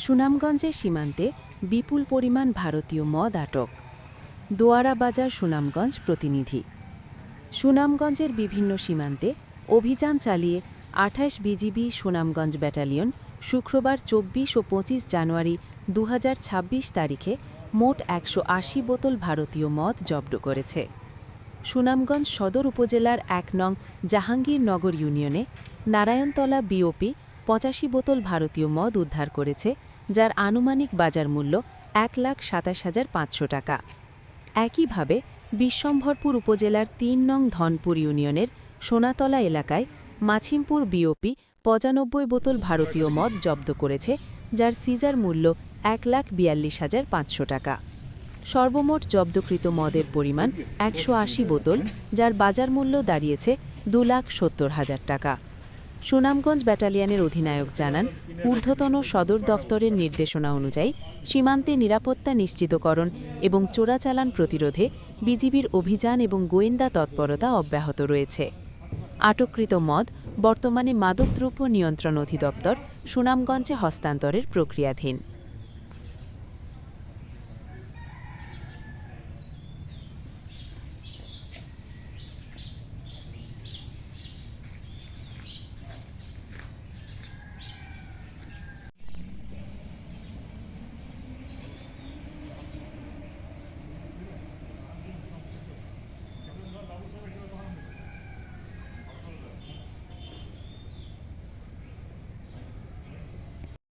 সুনামগঞ্জের সীমান্তে বিপুল পরিমাণ ভারতীয় মদ আটক। দোয়ারা বাজার সুনামগঞ্জ প্রতিনিধি। সুনামগঞ্জের বিভিন্ন সীমান্তে অভিযান চালিয়ে ২৮ বিজিবি সুনামগঞ্জ ব্যাটালিয়ন শুক্রবার ২৪ ও ২৫ জানুয়ারি ২০২৬ তারিখে মোট ১৮০ বোতল ভারতীয় মদ জব্দ করেছে। সুনামগঞ্জ সদর উপজেলার ১ নং জাহাঙ্গীরনগর ইউনিয়নে নারায়ণতলা বিওপি ৮৫ বোতল ভারতীয় মদ উদ্ধার করেছে, যার আনুমানিক বাজার মূল্য ১,২৭,৫০০ টাকা। একইভাবে বিশ্বম্ভরপুর উপজেলার ৩ নং ধনপুর ইউনিয়নের সোনাতলা এলাকায় মাছিমপুর বিওপি ৯৫ বোতল ভারতীয় মদ জব্দ করেছে, যার সিজার মূল্য ১,৪২,৫০০ টাকা। সর্বমোট জব্দকৃত মদের পরিমাণ ১৮০ বোতল, যার বাজার মূল্য দাঁড়িয়েছে ২,৭০,০০০ টাকা। সুনামগঞ্জ ব্যাটালিয়নের অধিনায়ক জানান, ঊর্ধ্বতন সদর দফতরের নির্দেশনা অনুযায়ী সীমান্তে নিরাপত্তা নিশ্চিতকরণ এবং চোরাচালান প্রতিরোধে বিজিবির অভিযান এবং গোয়েন্দা তৎপরতা অব্যাহত রয়েছে। আটককৃত মদ বর্তমানে মাদকদ্রব্য নিয়ন্ত্রণ অধিদপ্তর সুনামগঞ্জে হস্তান্তরের প্রক্রিয়াধীন।